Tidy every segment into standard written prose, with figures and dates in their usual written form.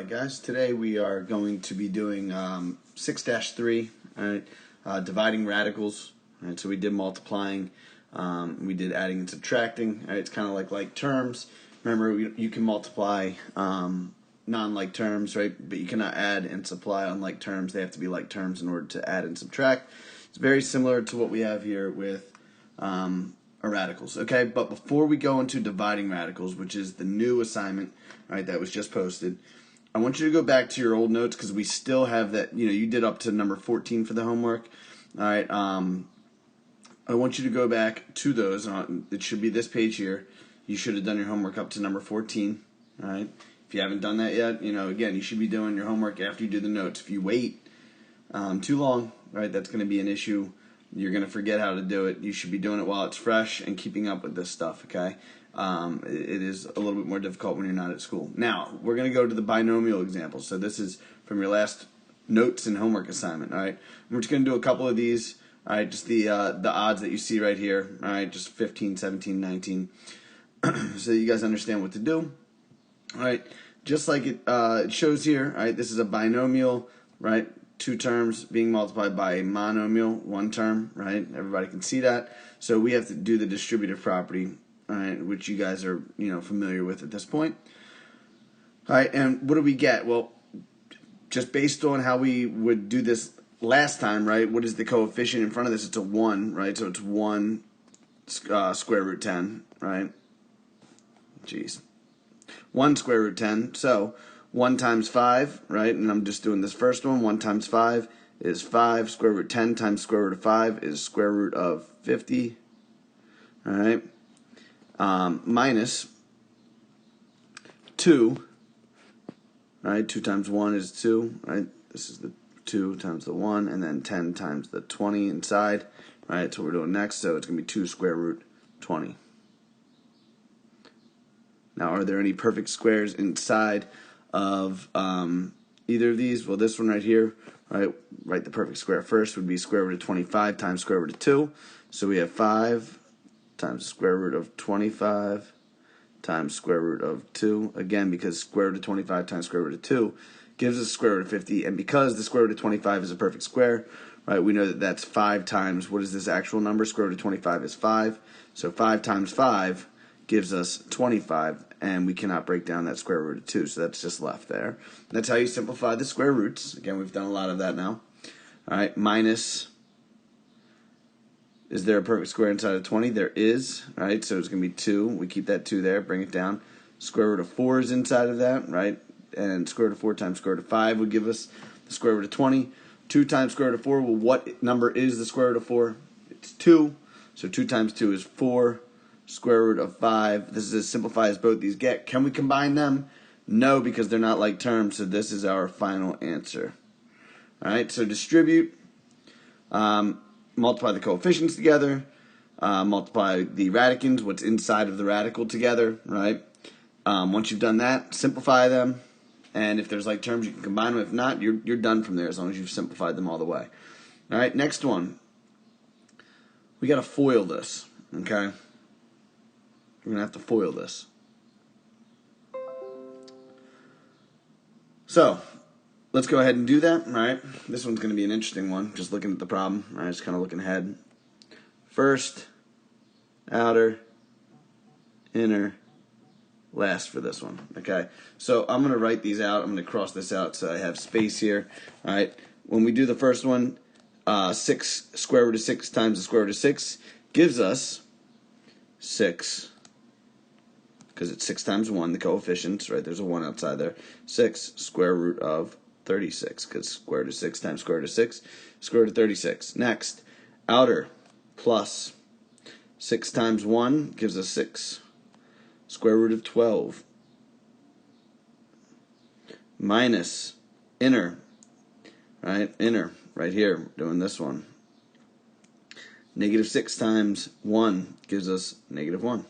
Alright guys, today we are going to be doing 6-3, dividing radicals. Alright, so we did multiplying, we did adding and subtracting. Alright, it's kind of like terms. Remember, you can multiply non-like terms, right? But you cannot add and supply unlike terms. They have to be like terms in order to add and subtract. It's very similar to what we have here with radicals, okay? But before we go into dividing radicals, which is the new assignment, right, that was just posted, I want you to go back to your old notes because we still have that, you did up to number 14 for the homework, all right? I want you to go back to those. It should be this page here. You should have done your homework up to number 14, all right? If you haven't done that yet, again, you should be doing your homework after you do the notes. If you wait too long, right, that's going to be an issue. You're going to forget how to do it. You should be doing it while it's fresh and keeping up with this stuff, okay? It is a little bit more difficult when you're not at school. Now, we're going to go to the binomial example. So this is from your last notes and homework assignment, all right? We're just going to do a couple of these, all right? Just the odds that you see right here, all right? Just 15, 17, 19, so you guys understand what to do, all right? Just like it shows here, all right? This is a binomial, right? Two terms being multiplied by a monomial, one term, right? Everybody can see that. So we have to do the distributive property, all right, which you guys are, familiar with at this point. All right, and what do we get? Well, just based on how we would do this last time, right? What is the coefficient in front of this? It's a 1, right? So it's 1 square root 10, right? Jeez. 1 square root 10. So 1 times 5, right? And I'm just doing this first one. 1 times 5 is 5. Square root 10 times square root of 5 is square root of 50. All right. Minus 2. Right? 2 times 1 is 2. Right? This is the 2 times the 1, and then 10 times the 20 inside. Right? That's what we're doing next. So it's going to be 2 square root 20. Now, are there any perfect squares inside of either of these? Well, this one right here, right? Write the perfect square first would be square root of 25 times square root of 2. So we have 5 times square root of 25 times square root of 2. Again, because square root of 25 times square root of 2 gives us square root of 50. And because the square root of 25 is a perfect square, right, we know that that's 5 times, what is this actual number? Square root of 25 is 5. So 5 times 5 gives us 25, and we cannot break down that square root of 2, so that's just left there. That's how you simplify the square roots. Again, we've done a lot of that now. All right, minus, is there a perfect square inside of 20? There is, right? So it's going to be 2. We keep that 2 there, bring it down. Square root of 4 is inside of that, right? And square root of 4 times square root of 5 would give us the square root of 20. 2 times square root of 4, well, what number is the square root of 4? It's 2. So 2 times 2 is 4. Square root of 5. This is as simplified as both these get. Can we combine them? No, because they're not like terms, so this is our final answer. All right, so distribute, multiply the coefficients together, multiply the radicands, what's inside of the radical together, right? Once you've done that, simplify them, and if there's like terms, you can combine them. If not, you're done from there as long as you've simplified them all the way. All right, next one. We got to FOIL this, okay? We're going to have to FOIL this. So, let's go ahead and do that, right? This one's going to be an interesting one, just looking at the problem, right? Just kind of looking ahead. First, outer, inner, last for this one, okay? So, I'm going to write these out. I'm going to cross this out so I have space here, all right? When we do the first one, 6 square root of 6 times the square root of 6 gives us 6. Because it's 6 times 1, the coefficients, right? There's a 1 outside there. 6 square root of 36, because square root of 6 times square root of 6, square root of 36. Next, outer plus 6 times 1 gives us 6. Square root of 12. Minus inner, right? Inner, right here, doing this one. Negative 6 times 1 gives us negative 1.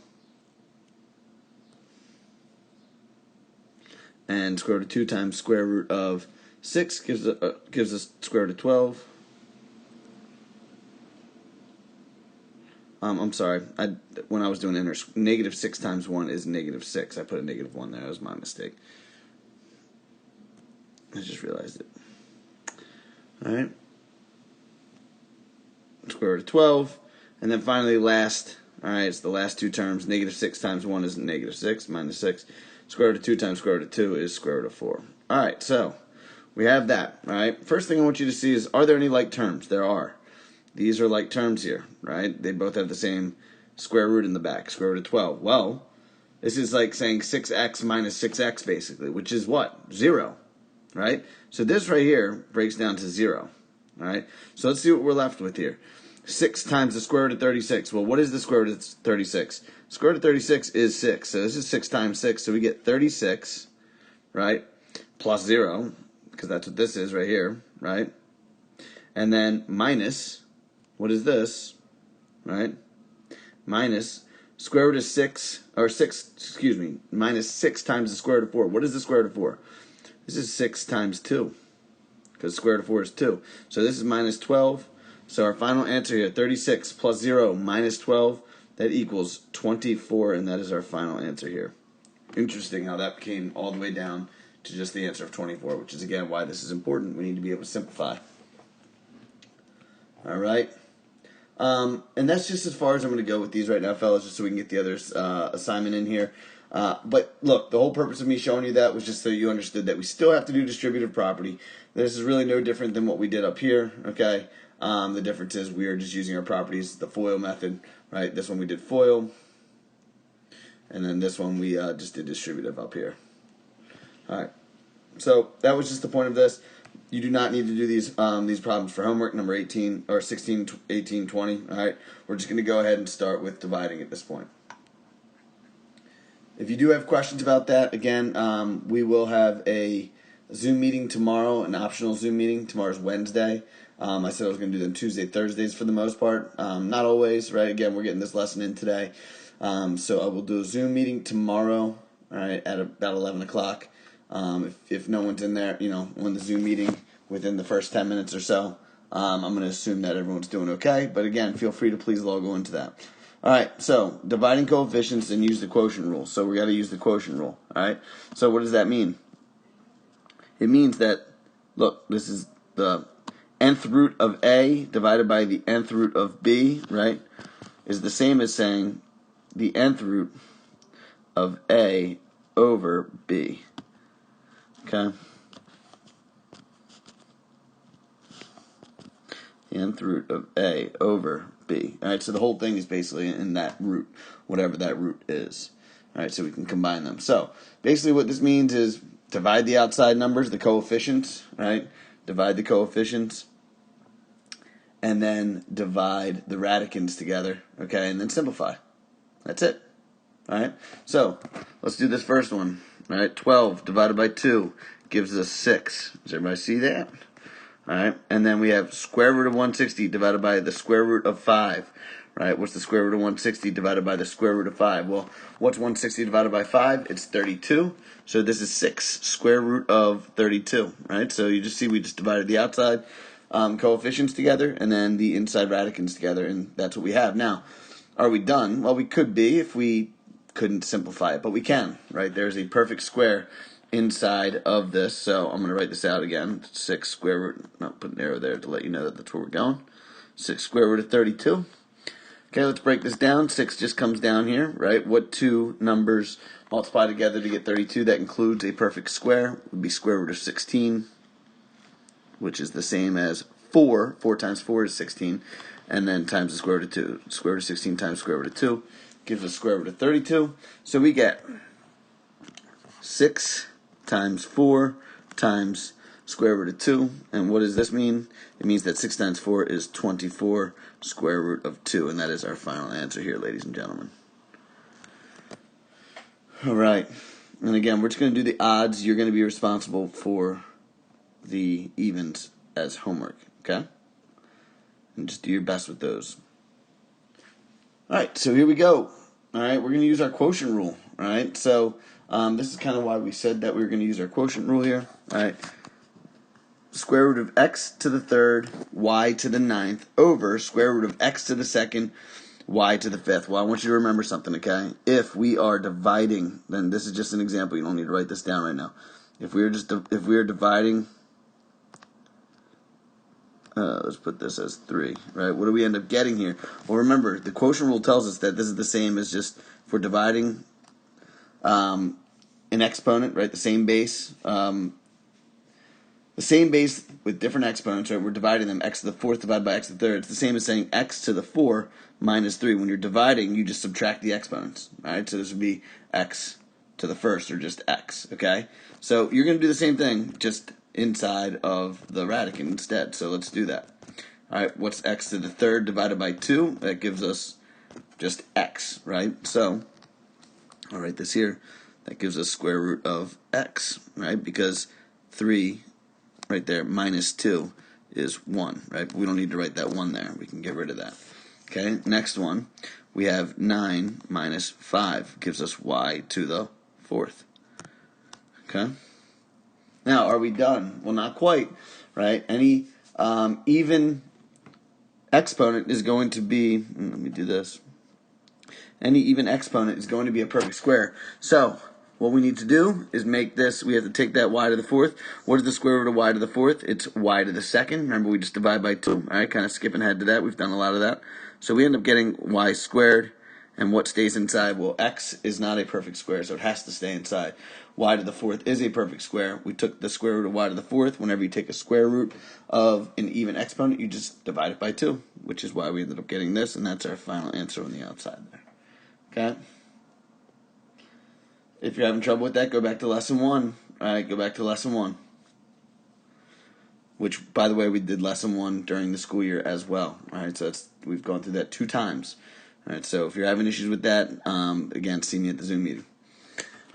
And square root of 2 times square root of 6 gives us square root of 12. I'm sorry. When I was doing inner, negative 6 times 1 is negative 6. I put a negative 1 there. That was my mistake. I just realized it. All right. Square root of 12. And then finally last, all right, it's the last two terms. Negative 6 times 1 is negative 6, minus 6. Square root of 2 times square root of 2 is square root of 4. All right, so we have that, all right? First thing I want you to see is, are there any like terms? There are. These are like terms here, right? They both have the same square root in the back, square root of 12. Well, this is like saying 6x minus 6x, basically, which is what? 0, right? So this right here breaks down to 0, all right? So let's see what we're left with here. 6 times the square root of 36. Well, what is the square root of 36? Square root of 36 is 6. So this is 6 times 6. So we get 36, right? Plus 0, because that's what this is right here, right? And then minus, what is this, right? Minus square root of 6, or 6, excuse me, minus 6 times the square root of 4. What is the square root of 4? This is 6 times 2, because square root of 4 is 2. So this is minus 12. So our final answer here, 36 plus 0 minus 12, that equals 24, and that is our final answer here. Interesting how that came all the way down to just the answer of 24, which is, again, why this is important. We need to be able to simplify. All right. And that's just as far as I'm going to go with these right now, fellas, just so we can get the other assignment in here. But look, the whole purpose of me showing you that was just so you understood that we still have to do distributive property. This is really no different than what we did up here, okay? The difference is we are just using our properties, the FOIL method, right? This one we did FOIL, and then this one we just did distributive up here. All right, so that was just the point of this. You do not need to do these problems for homework, number 18, or 16, 18, 20, all right? We're just going to go ahead and start with dividing at this point. If you do have questions about that, again, we will have a Zoom meeting tomorrow, an optional Zoom meeting. Tomorrow's Wednesday. I said I was going to do them Tuesday, Thursdays for the most part. Not always, right? Again, we're getting this lesson in today. So I will do a Zoom meeting tomorrow, all right, at about 11 o'clock. If no one's in there, on the Zoom meeting within the first 10 minutes or so, I'm going to assume that everyone's doing okay. But again, feel free to please log on to that. All right, so dividing coefficients and use the quotient rule. So we got to use the quotient rule, all right? So what does that mean? It means that, look, this is the nth root of A divided by the nth root of B, right, is the same as saying the nth root of A over B. Okay? The nth root of A over B. All right, so the whole thing is basically in that root, whatever that root is. All right, so we can combine them. So basically what this means is divide the outside numbers, the coefficients, right? Divide the coefficients, and then divide the radicands together, okay, and then simplify. That's it, all right? So let's do this first one, all right? 12 divided by 2 gives us 6. Does everybody see that? All right, and then we have square root of 160 divided by the square root of 5, right? What's the square root of 160 divided by the square root of 5? Well, what's 160 divided by 5? It's 32. So this is 6 square root of 32, right? So you just see we just divided the outside coefficients together and then the inside radicands together, and that's what we have. Now, are we done? Well, we could be if we couldn't simplify it, but we can, right? There's a perfect square inside of this, so I'm going to write this out again. 6 square root, not put an arrow there to let you know that that's where we're going. 6 square root of 32. Okay, let's break this down. 6 just comes down here, right? What two numbers multiply together to get 32? That includes a perfect square. It would be square root of 16, which is the same as 4. 4 times 4 is 16, and then times the square root of 2. Square root of 16 times square root of 2 gives us square root of 32. So we get 6 times 4 times square root of 2. And what does this mean? It means that 6 times 4 is 24 square root of 2. And that is our final answer here, ladies and gentlemen. All right. And again, we're just going to do the odds. You're going to be responsible for the evens as homework. Okay? And just do your best with those. All right. So here we go. All right. We're going to use our quotient rule. All right. So this is kind of why we said that we were going to use our quotient rule here. All right. Square root of x to the third, y to the ninth, over square root of x to the second, y to the fifth. Well, I want you to remember something, okay? If we are dividing, then this is just an example. You don't need to write this down right now. if we were dividing, let's put this as 3, right? What do we end up getting here? Well, remember, the quotient rule tells us that this is the same as just, if we're dividing an exponent, right, the same base with different exponents, right? We're dividing them, x to the 4th divided by x to the 3rd. It's the same as saying x to the 4 minus 3. When you're dividing, you just subtract the exponents, all right? So this would be x to the 1st, or just x, okay? So you're going to do the same thing, just inside of the radicand instead. So let's do that. All right, what's x to the 3rd divided by 2? That gives us just x, right? So I'll write this here. That gives us square root of x, right? Because 3 right there minus 2 is 1, right? But we don't need to write that 1 there. We can get rid of that. Okay, next one, we have 9 minus 5 gives us y to the 4th. Okay? Now, are we done? Well, not quite, right? Any even exponent is going to be, let me do this. Any even exponent is going to be a perfect square. So, what we need to do is make this, we have to take that y to the 4th. What is the square root of y to the 4th? It's y to the 2nd. Remember, we just divide by 2. All right, kind of skipping ahead to that. We've done a lot of that. So we end up getting y squared. And what stays inside? Well, x is not a perfect square, so it has to stay inside. Y to the 4th is a perfect square. We took the square root of y to the 4th. Whenever you take a square root of an even exponent, you just divide it by 2, which is why we ended up getting this, and that's our final answer on the outside there. Okay? If you're having trouble with that, go back to lesson 1. All right, go back to lesson 1. Which, by the way, we did lesson 1 during the school year as well. All right, so we've gone through that 2 times. All right, so if you're having issues with that, again, see me at the Zoom meeting.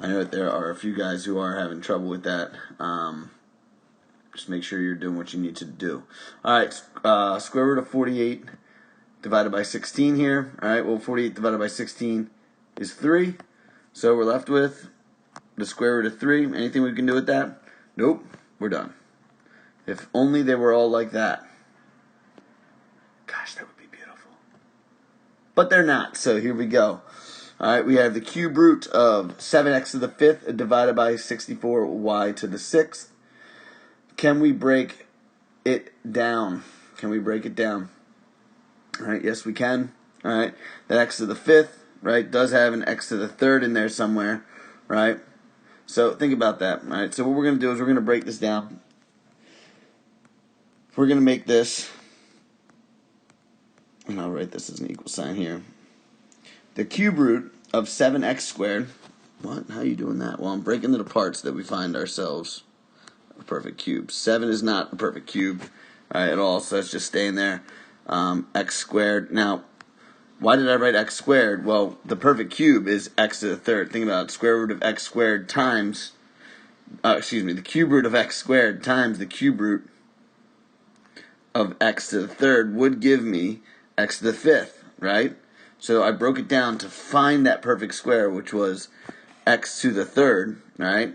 I know that there are a few guys who are having trouble with that. Just make sure you're doing what you need to do. All right, square root of 48 divided by 16 here. All right, well, 48 divided by 16 is 3. So we're left with the square root of 3. Anything we can do with that? Nope, we're done. If only they were all like that. Gosh, that would be beautiful. But they're not, so here we go. All right, we have the cube root of 7x to the 5th divided by 64y to the 6th. Can we break it down? Can we break it down? All right, yes, we can. All right, that x to the 5th, right, does have an x to the 3rd in there somewhere, right? So think about that, all right? So what we're going to do is we're going to break this down. We're going to make this, and I'll write this as an equal sign here. The cube root of 7x squared. What? How are you doing that? Well, I'm breaking it apart so that we find ourselves a perfect cube. 7 is not a perfect cube, all right, at all, so it's just staying there. X squared. Now, why did I write x squared? Well, the perfect cube is x to the 3rd. Think about it. Square root of x squared times, the cube root of x squared times the cube root of x to the 3rd would give me x to the 5th, right? So I broke it down to find that perfect square, which was x to the 3rd, right?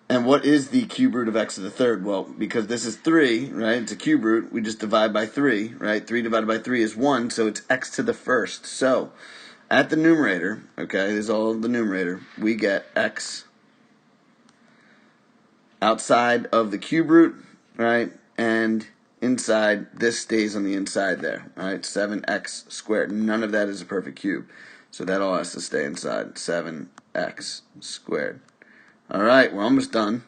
And what is the cube root of x to the 3rd? Well, because this is 3, right? It's a cube root. We just divide by 3, right? 3 divided by 3 is 1, so it's x to the 1st. So at the numerator, okay, this is all the numerator, we get x outside of the cube root, right? And inside, this stays on the inside there, all right? 7x squared. None of that is a perfect cube. So that all has to stay inside. 7x squared. All right, we're almost done.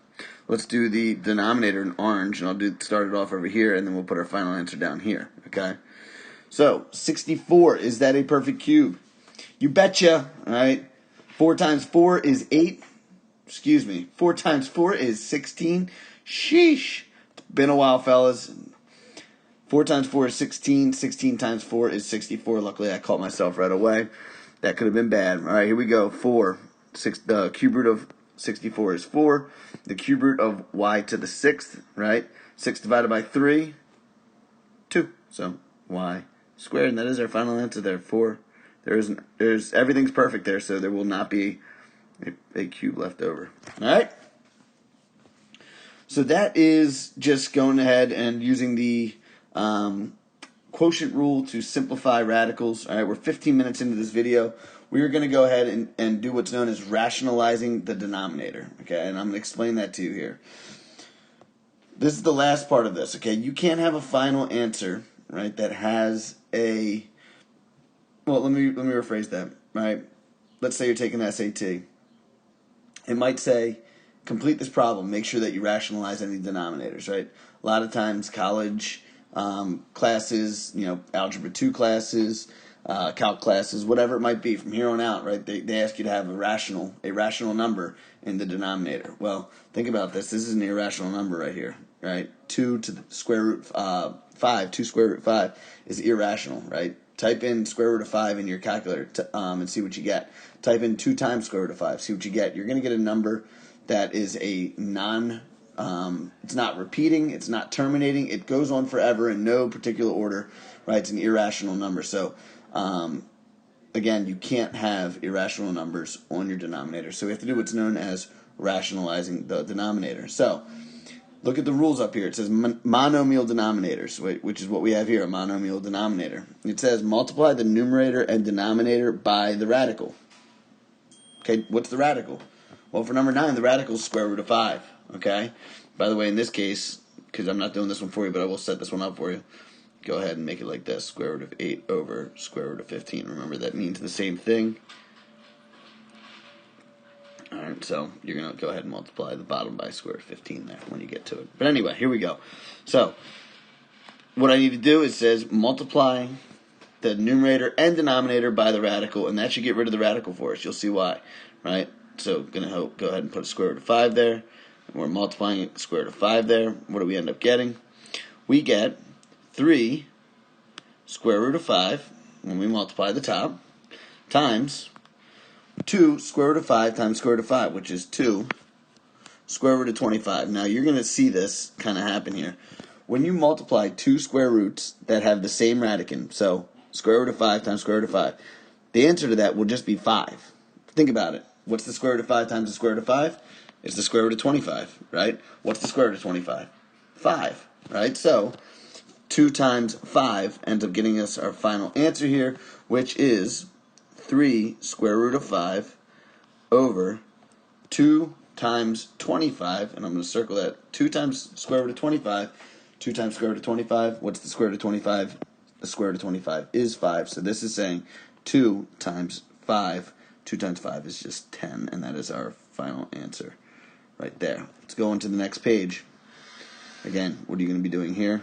Let's do the denominator in orange, and I'll start it off over here, and then we'll put our final answer down here, okay? So, 64, is that a perfect cube? You betcha, all right? 4 times 4 is 8. 4 times 4 is 16. Sheesh. It's been a while, fellas. 4 times 4 is 16. 16 times 4 is 64. Luckily, I caught myself right away. That could have been bad. All right, here we go. 4. The cube root of 64 is 4. The cube root of y to the 6th, right? 6 divided by 3, 2. So y squared, and that is our final answer there. 4. There's everything's perfect there, so there will not be a cube left over. All right? So that is just going ahead and using the quotient quotient rule to simplify radicals. All right, we're 15 minutes into this video. We are going to go ahead and do what's known as rationalizing the denominator. Okay, and I'm going to explain that to you here. This is the last part of this. Okay, you can't have a final answer, right, that has a. Well, let me rephrase that. Right, let's say you're taking the SAT. It might say, complete this problem. Make sure that you rationalize any denominators. Right, a lot of times college classes, algebra 2 classes, calc classes, whatever it might be, from here on out, right? They ask you to have a rational number in the denominator. Well, think about this. This is an irrational number right here, right? 2 to the square root 5, 2 square root 5 is irrational, right? Type in square root of 5 in your calculator and see what you get. Type in 2 times square root of 5, see what you get. You're going to get a number that is a it's not repeating, it's not terminating, it goes on forever in no particular order, right? It's an irrational number. So, again, you can't have irrational numbers on your denominator. So we have to do what's known as rationalizing the denominator. So, look at the rules up here. It says monomial denominators, which is what we have here, a monomial denominator. It says multiply the numerator and denominator by the radical. Okay, what's the radical? Well, for number 9, the radical is square root of 5, okay? By the way, in this case, because I'm not doing this one for you, but I will set this one up for you, go ahead and make it like this, square root of 8 over square root of 15. Remember, that means the same thing. All right, so you're going to go ahead and multiply the bottom by square root of 15 there when you get to it. But anyway, here we go. So what I need to do is says multiply the numerator and denominator by the radical, and that should get rid of the radical for us. You'll see why, right? So going to go ahead and put a square root of 5 there. And we're multiplying it square root of 5 there. What do we end up getting? We get 3 square root of 5 when we multiply the top times 2 square root of 5 times square root of 5, which is 2 square root of 25. Now you're going to see this kind of happen here. When you multiply 2 square roots that have the same radicand, so square root of 5 times square root of 5, the answer to that will just be 5. Think about it. What's the square root of 5 times the square root of 5? It's the square root of 25, right? What's the square root of 25? 5, right? So 2 times 5 ends up getting us our final answer here, which is 3 square root of 5 over 2 times 25, and I'm going to circle that. 2 times square root of 25, 2 times square root of 25. What's the square root of 25? The square root of 25 is 5. So this is saying 2 times 5. 2 times 5 is just 10, and that is our final answer right there. Let's go on to the next page. Again, what are you going to be doing here?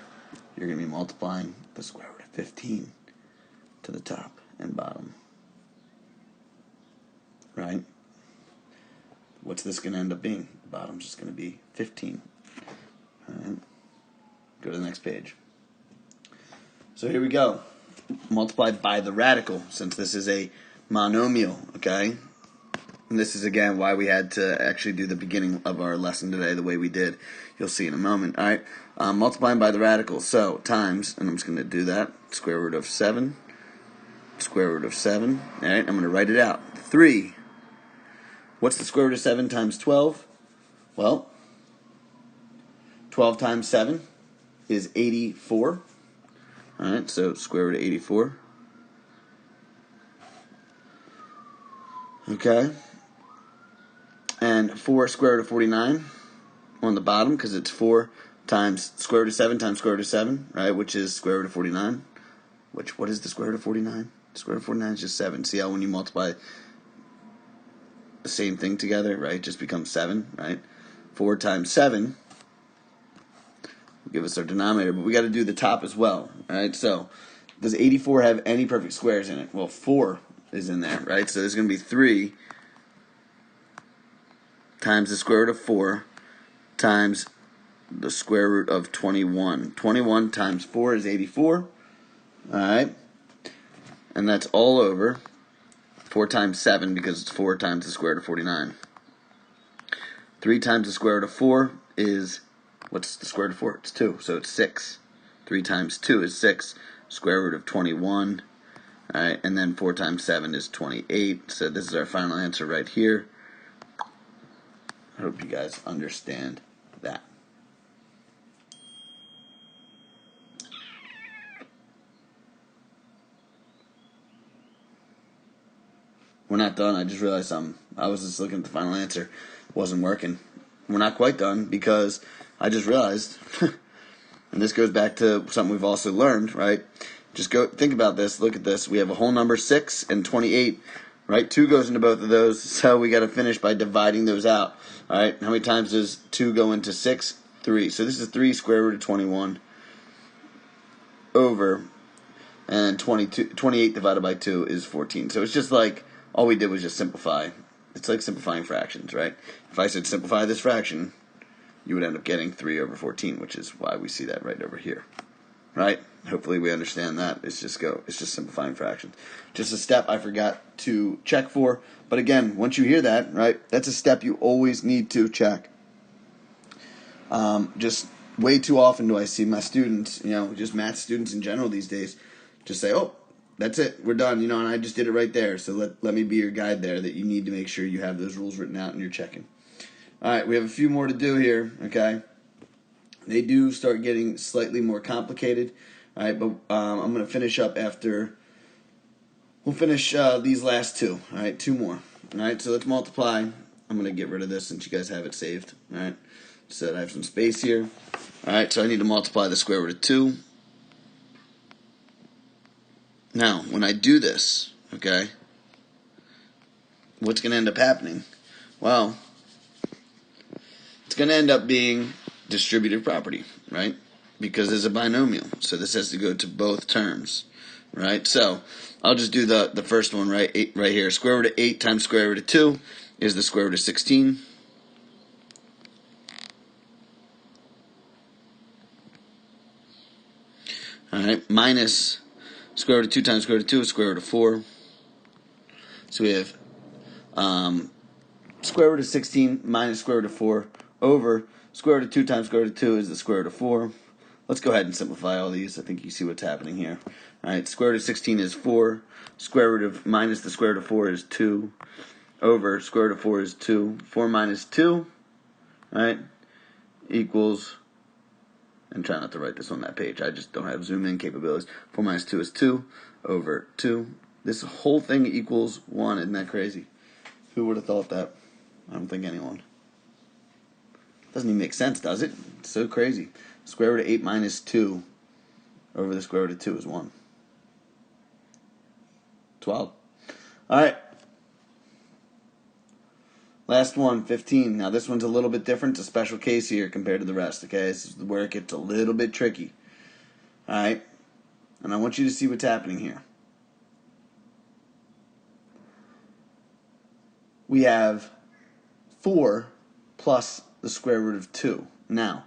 You're going to be multiplying the square root of 15 to the top and bottom. Right? What's this going to end up being? The bottom's just going to be 15. All right. Go to the next page. So here we go. Multiplied by the radical, since this is a monomial, okay? And this is, again, why we had to actually do the beginning of our lesson today the way we did. You'll see in a moment, all right? Multiplying by the radical, so times, and I'm just going to do that, square root of 7, square root of 7, all right? I'm going to write it out. 3. What's the square root of 7 times 12? Well, 12 times 7 is 84. All right, so square root of 84. Okay. And 4 square root of 49 on the bottom, because it's 4 times square root of 7 times square root of 7, right, which is square root of 49. What is the square root of 49? The square root of 49 is just 7. See how when you multiply the same thing together, right, it just becomes 7, right? 4 times 7 will give us our denominator, but we got to do the top as well, right? So does 84 have any perfect squares in it? Well, 4 is in there, right? So there's going to be 3 times the square root of 4 times the square root of 21. 21 times 4 is 84, all right? And that's all over 4 times 7, because it's 4 times the square root of 49. 3 times the square root of 4 is, what's the square root of 4? It's 2, so it's 6. 3 times 2 is 6, square root of 21. All right, and then 4 times 7 is 28. So this is our final answer right here. I hope you guys understand that. not done. I just realized I was just looking at the final answer. Wasn't working. We're not quite done because I just realized, and this goes back to something we've also learned, right? Just go think about this. Look at this. We have a whole number 6 and 28, right? 2 goes into both of those, so we got to finish by dividing those out. All right. How many times does 2 go into 6? 3. So this is 3 square root of 21 over, and 28 divided by 2 is 14. So it's just like all we did was just simplify. It's like simplifying fractions, right? If I said simplify this fraction, you would end up getting 3 over 14, which is why we see that right over here, right? Hopefully we understand that. It's just simplifying fractions. Just a step I forgot to check for. But again, once you hear that, right, that's a step you always need to check. Just way too often do I see my students, just math students in general these days, just say, oh, that's it, we're done, and I just did it right there. So let me be your guide there, that you need to make sure you have those rules written out and you're checking. All right, we have a few more to do here, okay? They do start getting slightly more complicated, all right, but I'm going to finish up after, we'll finish these last 2, all right, 2 more. All right, so let's multiply. I'm going to get rid of this since you guys have it saved, all right? So that I have some space here. All right, so I need to multiply the square root of 2. Now, when I do this, okay, what's going to end up happening? Well, it's going to end up being distributive property, right? Because there's a binomial, so this has to go to both terms, right? So I'll just do the first one right here. Square root of 8 times square root of 2 is the square root of 16. All right, minus square root of 2 times square root of 2 is square root of 4. So we have square root of 16 minus square root of 4 over square root of 2 times square root of 2 is the square root of 4. Let's go ahead and simplify all these. I think you see what's happening here. All right, square root of 16 is 4. Square root of minus the square root of 4 is 2. Over square root of 4 is 2. 4 minus 2, right, equals, and try not to write this on that page. I just don't have zoom in capabilities. 4 minus 2 is 2 over 2. This whole thing equals 1. Isn't that crazy? Who would have thought that? I don't think anyone. Doesn't even make sense, does it? It's so crazy. Square root of 8 minus 2 over the square root of 2 is 1. 12. All right. Last one, 15. Now this one's a little bit different. It's a special case here compared to the rest, okay? This is where it gets a little bit tricky. All right? And I want you to see what's happening here. We have 4 plus the square root of 2. Now,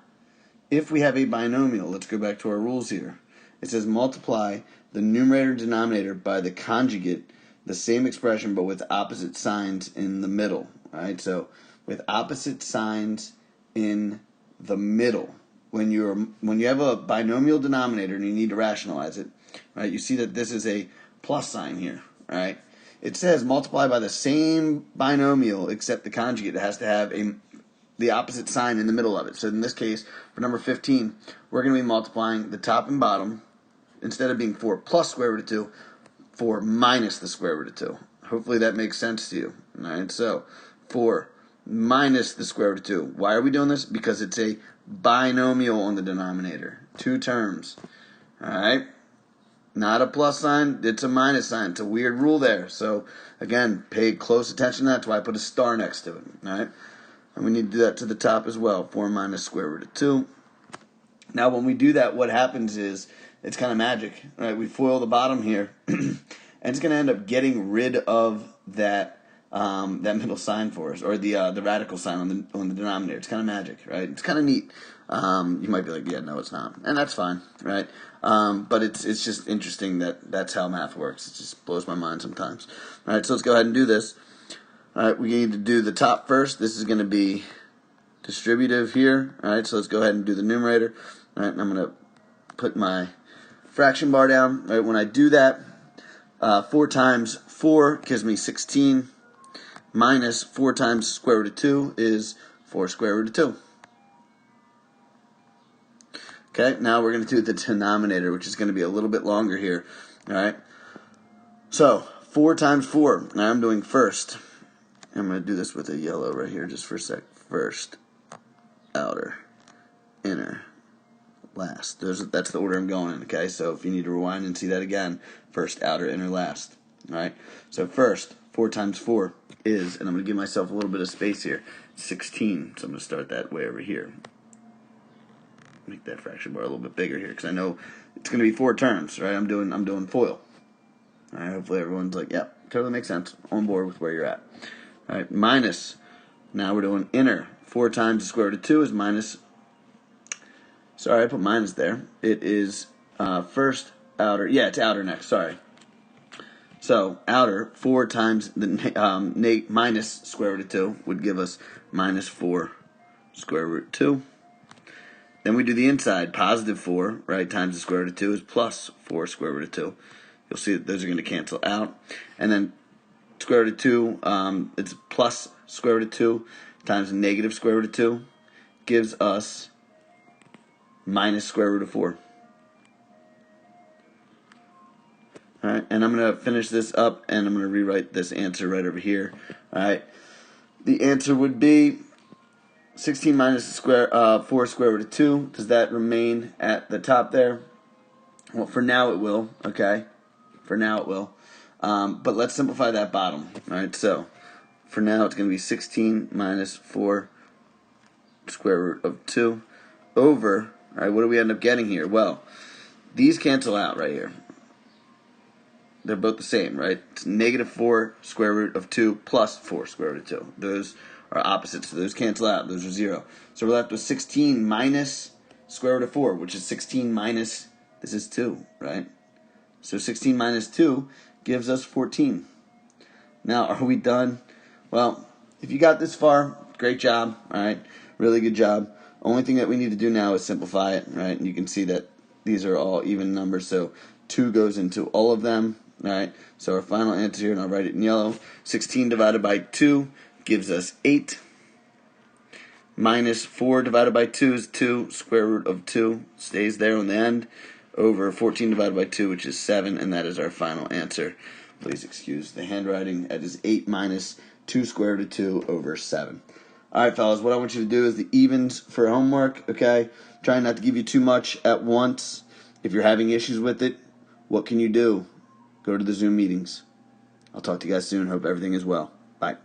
if we have a binomial, let's go back to our rules here. It says multiply the numerator and denominator by the conjugate, the same expression but with opposite signs in the middle. All right, so with opposite signs in the middle, when you have a binomial denominator and you need to rationalize it, right? You see that this is a plus sign here, right? It says multiply by the same binomial except the conjugate has to have the opposite sign in the middle of it. So in this case, for number 15, we're going to be multiplying the top and bottom. Instead of being 4 plus square root of 2, 4 minus the square root of 2. Hopefully that makes sense to you. All right, so 4 minus the square root of 2. Why are we doing this? Because it's a binomial on the denominator. 2 terms. All right? Not a plus sign, it's a minus sign. It's a weird rule there. So, again, pay close attention to that. That's why I put a star next to it. All right? And we need to do that to the top as well. 4 minus square root of 2. Now, when we do that, what happens is it's kind of magic. Right? We FOIL the bottom here. And it's going to end up getting rid of that middle sign for us, or the radical sign on the denominator. It's kind of magic, right? It's kind of neat. You might be like, yeah, no, it's not, and that's fine, right? But it's just interesting that's how math works. It just blows my mind sometimes. All right, so let's go ahead and do this. All right, we need to do the top first. This is going to be distributive here. All right, so let's go ahead and do the numerator. All right, and I'm going to put my fraction bar down. All right, when I do that, 4 times 4 gives me 16. Minus 4 times square root of 2 is 4 square root of 2. Okay, now we're going to do the denominator, which is going to be a little bit longer here. All right. So 4 times 4. Now I'm doing first. I'm going to do this with a yellow right here just for a sec. First, outer, inner, last. That's the order I'm going in, okay? So if you need to rewind and see that again, first, outer, inner, last. All right? So first, 4 times 4 is, and I'm going to give myself a little bit of space here, 16. So I'm going to start that way over here. Make that fraction bar a little bit bigger here because I know it's going to be 4 terms, right? I'm doing FOIL. All right, hopefully everyone's like, yep, totally makes sense, on board with where you're at. All right, minus. Now we're doing inner. 4 times the square root of 2 is minus. Sorry, I put minus there. It is first, outer. Yeah, it's outer next. Sorry. So outer, 4 times the minus square root of 2 would give us minus 4 square root of 2. Then we do the inside, positive 4, right, times the square root of 2 is plus 4 square root of 2. You'll see that those are going to cancel out. And then square root of 2, it's plus square root of 2 times negative square root of 2 gives us minus square root of 4. All right, and I'm going to finish this up, and I'm going to rewrite this answer right over here. All right, the answer would be 16 minus 4 square root of 2. Does that remain at the top there? Well, for now it will, okay? For now it will. But let's simplify that bottom. All right, so for now it's going to be 16 minus 4 square root of 2 over, all right, what do we end up getting here? Well, these cancel out right here. They're both the same, right? It's negative 4 square root of 2 plus 4 square root of 2. Those are opposites, so those cancel out. Those are 0. So we're left with 16 minus square root of 4, which is 16 minus, this is 2, right? So 16 minus 2 gives us 14. Now, are we done? Well, if you got this far, great job, all right? Really good job. Only thing that we need to do now is simplify it, right? And you can see that these are all even numbers, so 2 goes into all of them, all right? So our final answer here, and I'll write it in yellow, 16 divided by 2 gives us 8. Minus 4 divided by 2 is 2. Square root of 2 stays there on the end. Over 14 divided by 2, which is 7, and that is our final answer. Please excuse the handwriting. That is 8 minus 2 square root of 2 over 7. All right, fellas, what I want you to do is the evens for homework, okay? Trying not to give you too much at once. If you're having issues with it, what can you do? Go to the Zoom meetings. I'll talk to you guys soon. Hope everything is well. Bye.